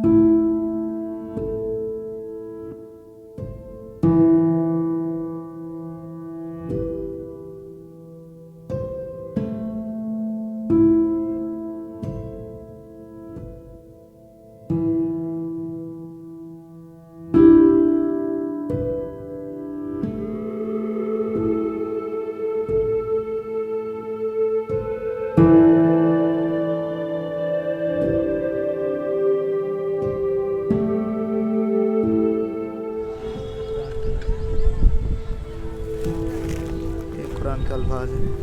कुरान के अल्फाज हैं।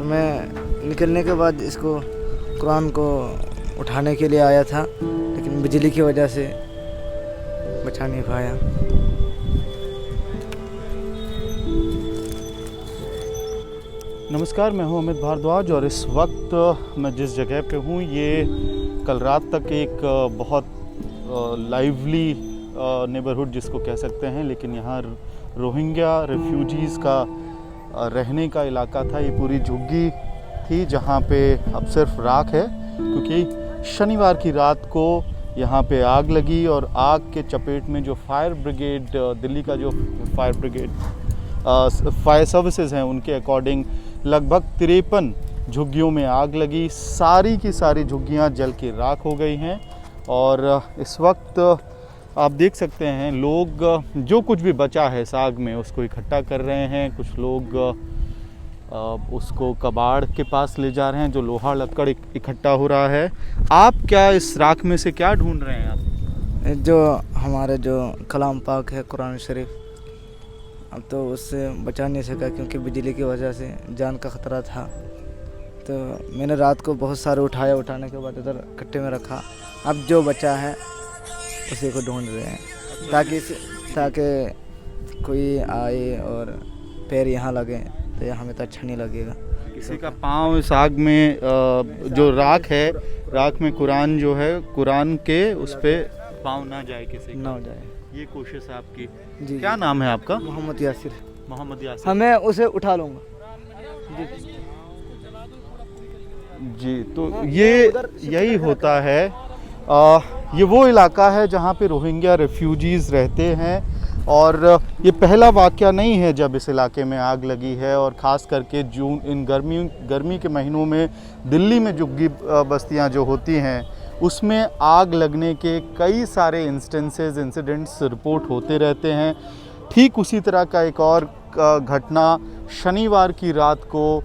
मैं निकलने के बाद इसको कुरान को उठाने के लिए आया था, लेकिन बिजली की वजह से बचा नहीं पाया। नमस्कार, मैं हूं अमित भारद्वाज और इस वक्त मैं जिस जगह पे हूं ये कल रात तक एक बहुत लाइवली नेबरहुड जिसको कह सकते हैं, लेकिन यहाँ रोहिंग्या रेफ्यूजीज़ का रहने का इलाका था। ये पूरी झुग्गी थी जहाँ पे अब सिर्फ राख है, क्योंकि शनिवार की रात को यहाँ पे आग लगी और आग के चपेट में जो फायर ब्रिगेड, दिल्ली का जो फायर ब्रिगेड फायर सर्विसेज हैं, उनके अकॉर्डिंग लगभग 53 झुग्गियों में आग लगी। सारी की सारी झुग्गियाँ जल के राख हो गई हैं और इस वक्त आप देख सकते हैं लोग जो कुछ भी बचा है इस आग में उसको इकट्ठा कर रहे हैं। कुछ लोग उसको कबाड़ के पास ले जा रहे हैं, जो लोहा लक्कड़ इकट्ठा हो रहा है। आप क्या इस राख में से क्या ढूंढ रहे हैं आप? जो हमारे जो कलाम पाक है कुरान शरीफ, अब तो उससे बचा नहीं सका क्योंकि बिजली की वजह से जान का ख़तरा था। तो मैंने रात को बहुत सारे उठाने के बाद इधर कट्टे में रखा। अब जो बचा है उसी को ढूंढ रहे हैं ताकि कोई आए और पैर यहाँ लगे तो ये हमें तो अच्छा नहीं लगेगा। किसी का पाँव इस आग में जो राख है, राख में कुरान जो है, कुरान के उस पर पाँव ना जाए, किसी ना हो जाए, ये कोशिश है आपकी। जी। क्या नाम है आपका? मोहम्मद यासिर। मोहम्मद यासिर। हमें उसे उठा लूँगा जी। तो ये यही होता है। ये वो इलाका है जहाँ पे रोहिंग्या रेफ्यूजीज़ रहते हैं और ये पहला वाक़या नहीं है जब इस इलाके में आग लगी है। और ख़ास करके जून, इन गर्मी के महीनों में दिल्ली में झुग्गी बस्तियाँ जो होती हैं उसमें आग लगने के कई सारे इंसिडेंट्स रिपोर्ट होते रहते हैं। ठीक उसी तरह का एक और घटना शनिवार की रात को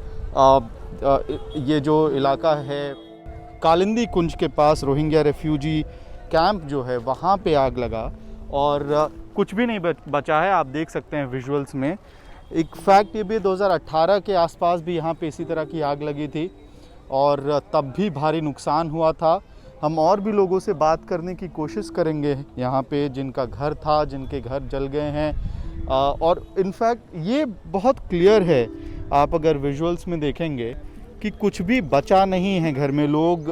ये जो इलाका है कालिंदी कुंज के पास, रोहिंग्या रेफ्यूजी कैंप जो है, वहाँ पे आग लगा और कुछ भी नहीं बचा है। आप देख सकते हैं विजुअल्स में। एक फैक्ट ये भी 2018 के आसपास भी यहाँ पे इसी तरह की आग लगी थी और तब भी भारी नुकसान हुआ था। हम और भी लोगों से बात करने की कोशिश करेंगे यहाँ पे जिनका घर था, जिनके घर जल गए हैं। और इनफैक्ट ये बहुत क्लियर है, आप अगर विजुअल्स में देखेंगे कि कुछ भी बचा नहीं है घर में। लोग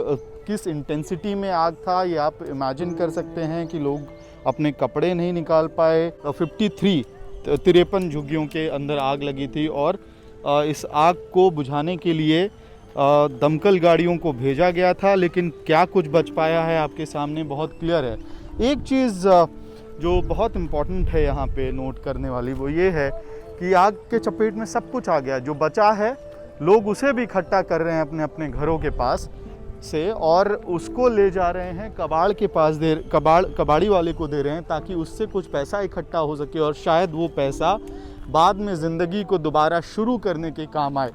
किस इंटेंसिटी में आग था ये आप इमेजिन कर सकते हैं कि लोग अपने कपड़े नहीं निकाल पाए। 53 झुग्गियों के अंदर आग लगी थी और इस आग को बुझाने के लिए दमकल गाड़ियों को भेजा गया था, लेकिन क्या कुछ बच पाया है आपके सामने बहुत क्लियर है। एक चीज़ जो बहुत इम्पॉर्टेंट है यहाँ पे नोट करने वाली, वो ये है कि आग के चपेट में सब कुछ आ गया। जो बचा है लोग उसे भी इकट्ठा कर रहे हैं अपने अपने घरों के पास से और उसको ले जा रहे हैं कबाड़ के पास, कबाड़ी वाले को दे रहे हैं ताकि उससे कुछ पैसा इकट्ठा हो सके और शायद वो पैसा बाद में ज़िंदगी को दोबारा शुरू करने के काम आए।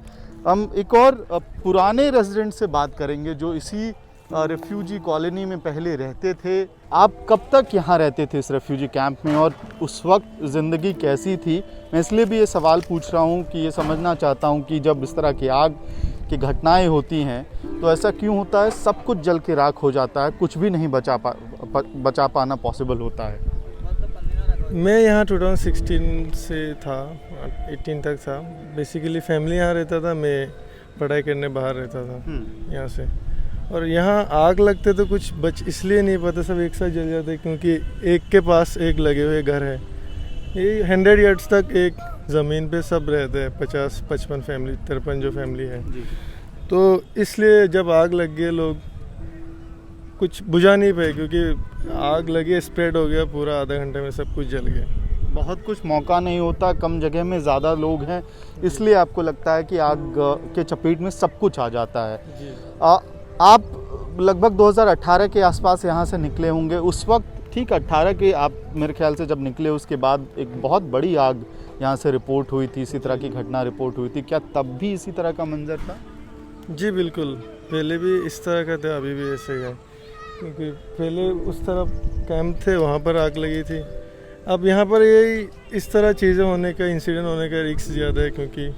हम एक और पुराने रेजिडेंट से बात करेंगे जो इसी रेफ्यूजी कॉलोनी में पहले रहते थे। आप कब तक यहाँ रहते थे इस रेफ्यूजी कैंप में और उस वक्त ज़िंदगी कैसी थी? मैं इसलिए भी ये सवाल पूछ रहा हूँ कि ये समझना चाहता हूँ कि जब इस तरह की आग की घटनाएं होती हैं तो ऐसा क्यों होता है? सब कुछ जल के राख हो जाता है, कुछ भी नहीं बचा पाना पॉसिबल होता है। मैं यहाँ 2016 से था, 18 तक था। बेसिकली फैमिली यहाँ रहता था, मैं पढ़ाई करने बाहर रहता था यहाँ से। और यहाँ आग लगते तो कुछ बच इसलिए नहीं पता, सब एक साथ जल जाते क्योंकि एक के पास एक लगे हुए घर है। ये 100 यार्ड्स तक एक ज़मीन पे सब रहते हैं, 50-55 फैमिली, 53 जो फैमिली है। तो इसलिए जब आग लग गई लोग कुछ बुझा नहीं पाए क्योंकि आग लगी, स्प्रेड हो गया पूरा, आधा घंटे में सब कुछ जल गया। बहुत कुछ मौका नहीं होता, कम जगह में ज़्यादा लोग हैं, इसलिए आपको लगता है कि आग के चपेट में सब कुछ आ जाता है। जी। आप लगभग 2018 के आसपास यहाँ से निकले होंगे। उस वक्त ठीक 18 के आप मेरे ख्याल से जब निकले उसके बाद एक बहुत बड़ी आग यहाँ से रिपोर्ट हुई थी, इसी तरह की घटना रिपोर्ट हुई थी। क्या तब भी इसी तरह का मंजर था? जी बिल्कुल, पहले भी इस तरह का था, अभी भी ऐसे ही है, क्योंकि पहले उस तरफ कैंप थे, वहाँ पर आग लगी थी। अब यहाँ पर यही इस तरह चीज़ें होने का, इंसिडेंट होने का रिस्क ज़्यादा है, क्योंकि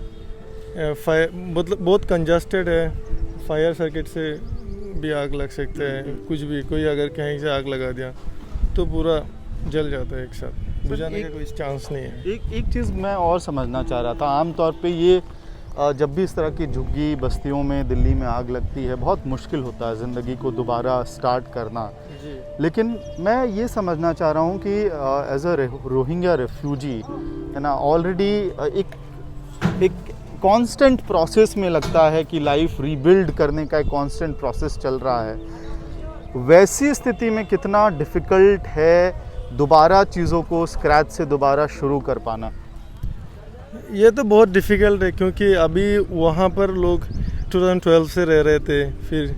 फायर मतलब बहुत कंजस्टेड है, फायर सर्किट से भी आग लग सकते हैं, कुछ भी, कोई अगर कहीं से आग लगा दिया तो पूरा जल जाता है एक साथ, बुझाने का कोई चांस नहीं है। एक चीज़ मैं और समझना चाह रहा था, आमतौर पे ये जब भी इस तरह की झुग्गी बस्तियों में दिल्ली में आग लगती है, बहुत मुश्किल होता है ज़िंदगी को दोबारा स्टार्ट करना। जी। लेकिन मैं ये समझना चाह रहा हूँ कि एज अ रोहिंग्या रेफ्यूजी है ना, ऑलरेडी एक कांस्टेंट प्रोसेस में लगता है कि लाइफ रीबिल्ड करने का एक कांस्टेंट प्रोसेस चल रहा है। वैसी स्थिति में कितना डिफ़िकल्ट है दोबारा चीज़ों को स्क्रैच से दोबारा शुरू कर पाना? ये तो बहुत डिफ़िकल्ट है, क्योंकि अभी वहाँ पर लोग 2012 से रह रहे थे, फिर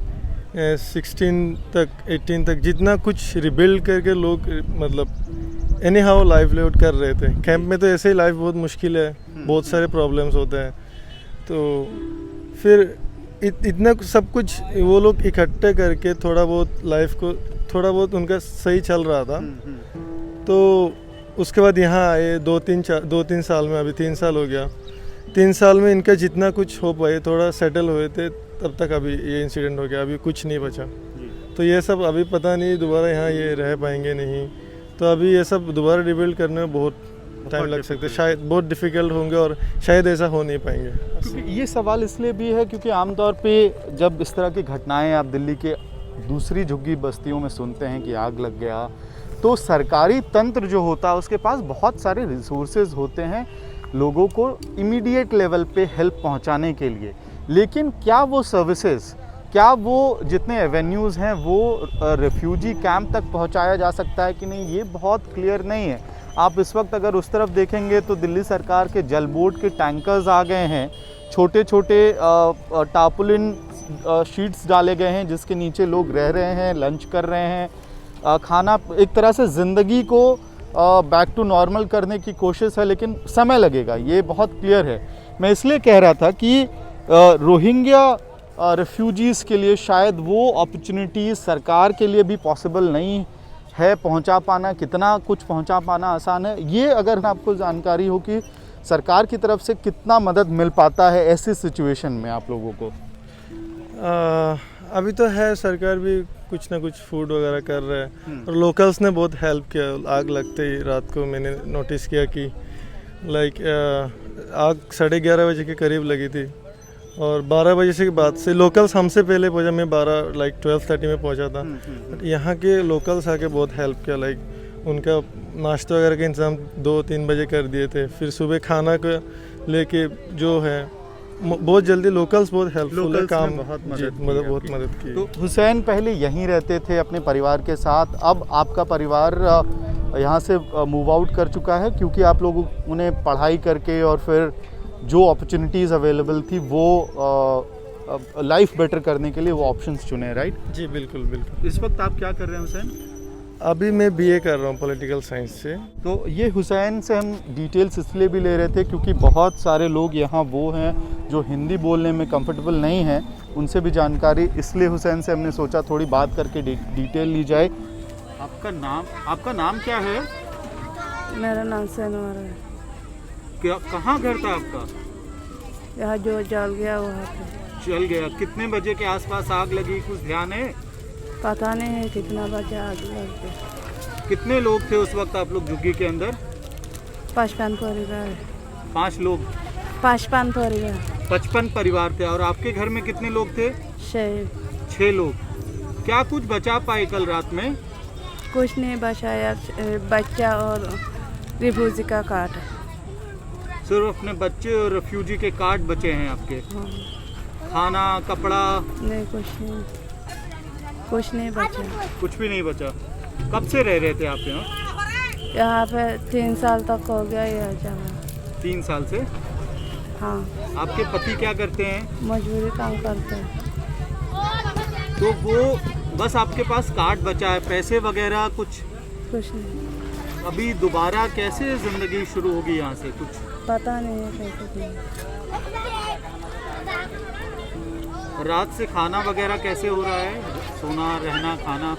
16 तक 18 तक जितना कुछ रिबिल्ड करके लोग मतलब एनी हाउ लाइवलीहुड कर रहे थे। कैंप में तो ऐसे ही लाइफ बहुत मुश्किल है, बहुत सारे प्रॉब्लम्स होते हैं, तो फिर इतना सब कुछ वो लोग इकट्ठे करके थोड़ा बहुत लाइफ को, थोड़ा बहुत उनका सही चल रहा था, तो उसके बाद यहाँ आए 2-3 साल में, अभी 3 साल हो गया, 3 साल में इनका जितना कुछ हो पाए, थोड़ा सेटल हुए थे, तब तक अभी ये इंसिडेंट हो गया, अभी कुछ नहीं बचा। तो ये सब अभी पता नहीं दोबारा यहाँ ये रह पाएंगे नहीं, तो अभी ये सब दोबारा रिबिल्ड करने में बहुत टाइम लग सकता है, शायद बहुत डिफ़िकल्ट होंगे और शायद ऐसा हो नहीं पाएंगे। क्योंकि ये सवाल इसलिए भी है क्योंकि आमतौर पे जब इस तरह की घटनाएं आप दिल्ली के दूसरी झुग्गी बस्तियों में सुनते हैं कि आग लग गया, तो सरकारी तंत्र जो होता है उसके पास बहुत सारे रिसोर्सेज होते हैं लोगों को इमीडिएट लेवल पे हेल्प पहुंचाने के लिए। लेकिन क्या वो सर्विसेज, क्या वो जितने एवेन्यूज़ हैं वो रेफ्यूजी कैंप तक पहुंचाया जा सकता है कि नहीं, ये बहुत क्लियर नहीं है। आप इस वक्त अगर उस तरफ देखेंगे तो दिल्ली सरकार के जल बोर्ड के टैंकर्स आ गए हैं, छोटे छोटे टार्पुलिन शीट्स डाले गए हैं जिसके नीचे लोग रह रहे हैं, लंच कर रहे हैं, खाना, एक तरह से ज़िंदगी को बैक टू नॉर्मल करने की कोशिश है, लेकिन समय लगेगा, ये बहुत क्लियर है। मैं इसलिए कह रहा था कि रोहिंग्या रेफ्यूजीज़ के लिए शायद वो अपॉर्चुनिटीज़ सरकार के लिए भी पॉसिबल नहीं है पहुंचा पाना, कितना कुछ पहुंचा पाना आसान है। ये अगर आपको जानकारी हो कि सरकार की तरफ से कितना मदद मिल पाता है ऐसी सिचुएशन में आप लोगों को? अभी तो है, सरकार भी कुछ ना कुछ फूड वगैरह कर रहा है, और लोकल्स ने बहुत हेल्प किया। आग लगते ही रात को मैंने नोटिस किया कि लाइक आग 11:30 बजे के करीब लगी थी, और 12 बजे से बाद से लोकल्स हमसे पहले पहुंचा, मैं 12:30 में पहुंचा था। यहाँ के लोकल्स आके बहुत हेल्प किया, लाइक उनका नाश्ता वगैरह का इंतज़ाम 2-3 बजे कर दिए थे, फिर सुबह खाना को लेके जो है बहुत जल्दी लोकल्स बहुत हेल्पफुल है, काम बहुत मदद की। तो हुसैन पहले यहीं रहते थे अपने परिवार के साथ, अब आपका परिवार यहाँ से मूव आउट कर चुका है क्योंकि आप लोग उन्हें पढ़ाई करके और फिर जो अपॉर्चुनिटीज़ अवेलेबल थी वो लाइफ बेटर करने के लिए वो ऑप्शंस चुने, राइट? जी बिल्कुल बिल्कुल। इस वक्त आप क्या कर रहे हैं हुसैन? अभी मैं BA कर रहा हूँ पॉलिटिकल साइंस से। तो ये हुसैन से हम डिटेल्स इसलिए भी ले रहे थे क्योंकि बहुत सारे लोग यहाँ वो हैं जो हिंदी बोलने में कंफर्टेबल नहीं हैं, उनसे भी जानकारी, इसलिए हुसैन से हमने सोचा थोड़ी बात करके डिटेल ली जाए। आपका नाम क्या है? मेरा नाम सैनवर है। क्या, कहाँ घर था आपका? यहाँ जो जल गया वहाँ पे। चल गया। कितने बजे के आसपास आग लगी, कुछ ध्यान है? पता नहीं है कितना बजे आग लग गया। कितने लोग थे उस वक्त आप लोग झुग्गी के अंदर? 55 परिवार। 5 लोग? 55 परिवार। 55 परिवार थे। और आपके घर में कितने लोग थे? 6 लोग। क्या कुछ बचा पाए कल रात में? कुछ नहीं बचाया, बच्चा और रिफ्यूजी का कार्ड। सिर्फ अपने बच्चे और रेफ्यूजी के कार्ड बचे हैं आपके? हाँ। खाना, कपड़ा? नहीं, कुछ नहीं। कुछ नहीं बचा। कुछ भी नहीं बचा। कब से रह रहे थे आप यहाँ? यहाँ पे 3 साल तक हो गया यह जगह। 3 साल से। हाँ, आपके पति क्या करते हैं? मजदूरी काम करते हैं। तो वो बस आपके पास कार्ड बचा है, पैसे वगैरह कुछ? कुछ नहीं, अभी दोबारा कैसे ज़िंदगी शुरू होगी यहाँ से, कुछ पता नहीं है कैसे की। रात से खाना वगैरह कैसे हो रहा है? सोना, रहना, खाना?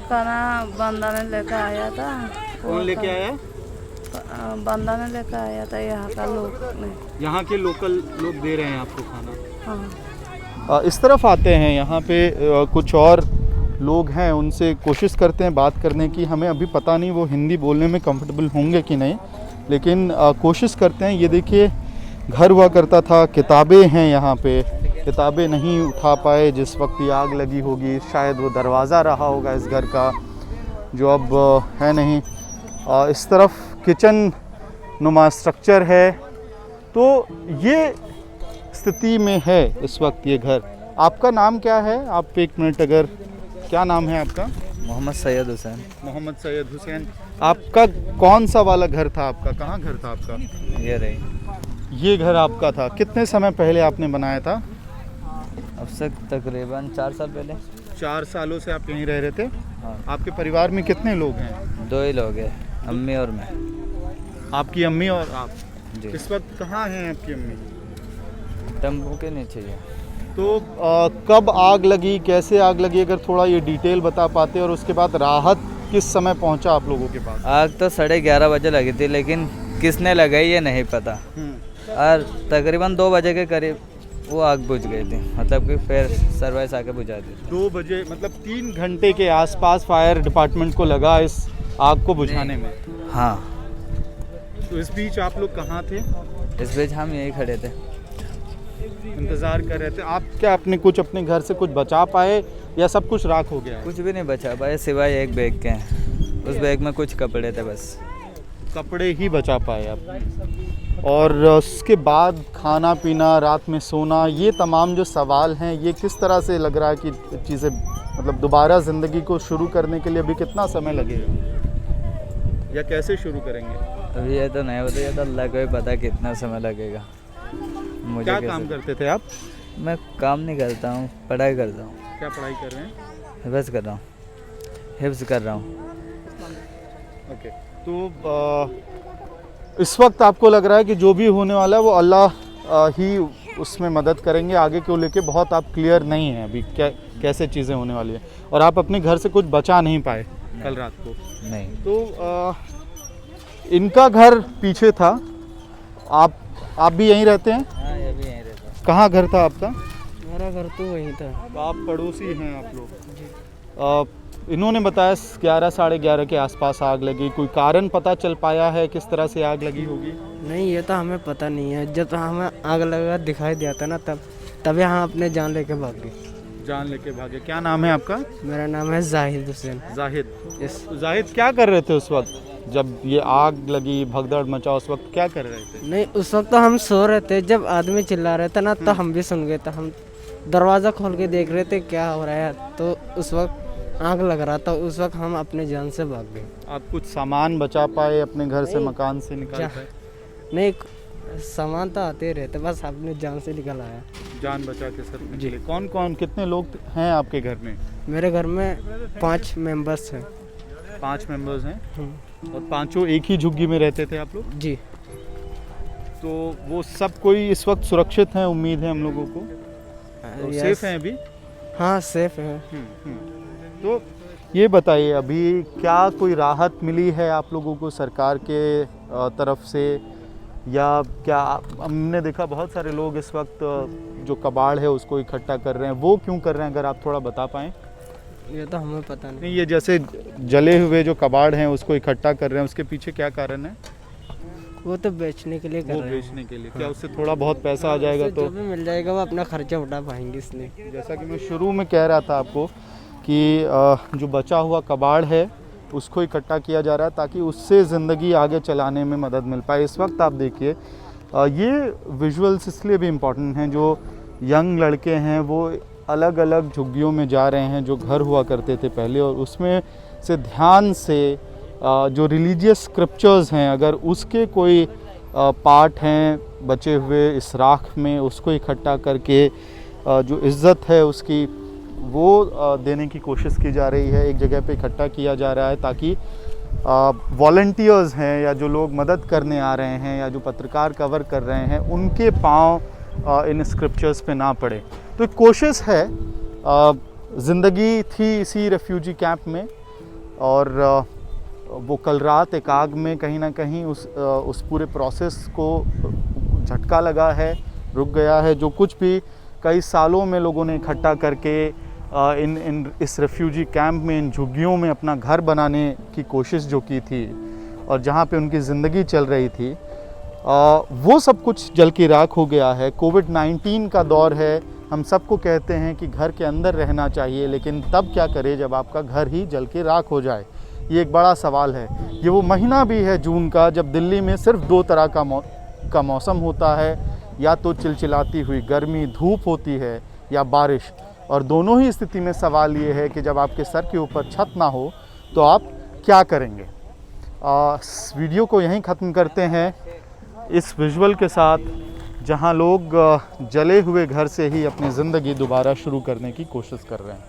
खाना बंदा ने लेकर आया था। कौन लेके आया? बंदा ने लेकर आया था, यहाँ का लोग ने। यहाँ के लोकल लोग दे रहे हैं आपको खाना? हाँ, इस तरफ आते हैं, यहाँ पे कुछ और लोग हैं, उनसे कोशिश करते हैं बात करने की। हमें अभी पता नहीं वो हिंदी बोलने में कंफर्टेबल होंगे कि नहीं, लेकिन कोशिश करते हैं। ये देखिए, घर हुआ करता था, किताबें हैं यहाँ पे, किताबें नहीं उठा पाए जिस वक्त ये आग लगी होगी। शायद वो दरवाज़ा रहा होगा इस घर का, जो अब है नहीं। इस तरफ किचन नुमा स्ट्रक्चर है। तो ये स्थिति में है इस वक्त ये घर। आपका नाम क्या है? आप एक मिनट, अगर क्या नाम है आपका? मोहम्मद सैयद हुसैन। मोहम्मद सैयद हुसैन। आपका कौन सा वाला घर था आपका? कहाँ घर था आपका? ये रही। ये घर आपका था। कितने समय पहले आपने बनाया था? अब से तकरीबन 4 साल पहले। 4 सालों से आप यहीं रह रहे थे? हाँ, आपके परिवार में कितने लोग हैं? 2 ही लोग हैं, अम्मी और मैं। आपकी अम्मी और आप? जी, इस वक्त कहाँ हैं आपकी अम्मी? टेम्पो के नीचे ही है। तो कब आग लगी, कैसे आग लगी, अगर थोड़ा ये डिटेल बता पाते, और उसके बाद राहत किस समय पहुंचा आप लोगों के पास? आग तो 11:30 बजे लगी थी, लेकिन किसने लगाई ये नहीं पता। और तकरीबन 2 बजे के करीब वो आग बुझ गई थी, मतलब कि फिर सर्विस आके बुझा दी। 2 बजे, मतलब 3 घंटे के आसपास फायर डिपार्टमेंट को लगा इस आग को बुझाने में। हाँ, तो इस बीच आप लोग कहाँ थे? इस बीच हम यहीं खड़े थे, इंतज़ार कर रहे थे। आप क्या अपने कुछ अपने घर से कुछ बचा पाए या सब कुछ राख हो गया है? कुछ भी नहीं बचा भाई, सिवाय एक बैग के। उस बैग में कुछ कपड़े थे बस। कपड़े ही बचा पाए आप। और उसके बाद खाना पीना, रात में सोना, ये तमाम जो सवाल हैं, ये किस तरह से लग रहा है कि चीज़ें, मतलब दोबारा ज़िंदगी को शुरू करने के लिए अभी कितना समय लगेगा, या कैसे शुरू करेंगे? अभी ये तो नहीं बताइए, तो अल्लाह को ही पता कितना समय लगेगा। मुझे क्या कैसे- काम करते थे आप? मैं काम नहीं करता हूँ, पढ़ाई करता हूँ। क्या पढ़ाई कर रहे हैं? हिफ्ज़ कर रहा हूँ, हिफ्ज़ कर रहा हूँ। ओके। तो इस वक्त आपको लग रहा है कि जो भी होने वाला है वो अल्लाह ही उसमें मदद करेंगे। आगे को लेके बहुत आप क्लियर नहीं हैं अभी, क्या कैसे चीज़ें होने वाली है। और आप अपने घर से कुछ बचा नहीं पाए कल रात को? नहीं, तो इनका घर पीछे था। आप भी यहीं रहते हैं? हाँ, ये भी यहीं रहता है। कहाँ घर था आपका? मेरा घर तो वहीं था। तो आप पड़ोसी हैं आप लोग? इन्होंने बताया 11 साढ़े 11 के आसपास आग लगी। कोई कारण पता चल पाया है किस तरह से आग लगी होगी? नहीं, ये तो हमें पता नहीं है। जब हमें आग लगा दिखाई दिया था ना, तभी हम अपने जान लेके भाग गए। जान लेके भागे। क्या नाम है आपका? मेरा नाम है जाहिद हुसैन। जाहिद। यस। जाहिद, क्या कर रहे थे उस वक्त जब ये आग लगी, भगदड़ मचा, उस वक्त क्या कर रहे थे? नहीं, उस वक्त तो हम सो रहे थे। जब आदमी चिल्ला रहे थे ना, तो हम भी सुन गए थे। हम दरवाज़ा खोल के देख रहे थे क्या हो रहा है। तो उस वक्त आग लग रहा था। उस वक्त हम अपने जान से भाग गए। आप कुछ सामान बचा पाए अपने घर से, मकान से निकाल पाए? नहीं, सामान तो आते रहते, बस अपने जान से निकल आया। जान बचा के सर निकले। कौन कौन, कितने लोग हैं आपके घर में? मेरे घर में 5 मेंबर्स हैं। 5 मेंबर्स हैं। और पांचों एक ही झुग्गी में रहते थे आप लोग? जी। तो वो सब कोई इस वक्त सुरक्षित हैं, उम्मीद है हम लोगों को? तो सेफ हैं अभी? हाँ, सेफ है। तो ये बताइए, अभी क्या कोई राहत मिली है आप लोगों को सरकार के तरफ से, या क्या? हमने देखा बहुत सारे लोग इस वक्त जो कबाड़ है उसको इकट्ठा कर रहे हैं, वो क्यों कर रहे हैं, अगर आप थोड़ा बता पाएँ? ये तो हमें पता नहीं। नहीं, ये जैसे जले हुए जो कबाड़ हैं उसको इकट्ठा कर रहे हैं, उसके पीछे क्या कारण है? वो तो बेचने के लिए कर वो रहे हैं। बेचने के लिए। क्या उससे थोड़ा बहुत पैसा आ जाएगा? उससे तो जो भी मिल जाएगा वो अपना खर्चा उठा पाएंगे इसलिए। जैसा कि मैं शुरू में कह रहा था आपको कि जो बचा हुआ कबाड़ है उसको इकट्ठा किया जा रहा है ताकि उससे ज़िंदगी आगे चलाने में मदद मिल पाए। इस वक्त आप देखिए, ये विजुअल्स इसलिए भी इम्पॉर्टेंट हैं। जो यंग लड़के हैं वो अलग अलग झुग्गियों में जा रहे हैं जो घर हुआ करते थे पहले, और उसमें से ध्यान से जो रिलीजियस स्क्रिप्चर्स हैं अगर उसके कोई पार्ट हैं बचे हुए इस राख में, उसको इकट्ठा करके जो इज़्ज़त है उसकी वो देने की कोशिश की जा रही है, एक जगह पे इकट्ठा किया जा रहा है ताकि वॉलंटियर्स हैं या जो लोग मदद करने आ रहे हैं या जो पत्रकार कवर कर रहे हैं उनके पाँव इन स्क्रिप्चर्स पे ना पड़े। तो एक कोशिश है, ज़िंदगी थी इसी रेफ्यूजी कैंप में, और वो कल रात एक आग में कहीं ना कहीं उस पूरे प्रोसेस को झटका लगा है, रुक गया है। जो कुछ भी कई सालों में लोगों ने इकट्ठा करके इस रेफ्यूजी कैंप में, इन झुग्गियों में अपना घर बनाने की कोशिश जो की थी और जहाँ पे उनकी ज़िंदगी चल रही थी, वो सब कुछ जल की राख हो गया है। कोविड-19 का दौर है, हम सबको कहते हैं कि घर के अंदर रहना चाहिए, लेकिन तब क्या करें जब आपका घर ही जल के राख हो जाए, ये एक बड़ा सवाल है। ये वो महीना भी है जून का जब दिल्ली में सिर्फ 2 तरह का मौसम होता है, या तो चिलचिलाती हुई गर्मी धूप होती है या बारिश, और दोनों ही स्थिति में सवाल ये है कि जब आपके सर के ऊपर छत ना हो तो आप क्या करेंगे। इस वीडियो को यहीं ख़त्म करते हैं इस विजुअल के साथ, जहां लोग जले हुए घर से ही अपनी ज़िंदगी दोबारा शुरू करने की कोशिश कर रहे हैं।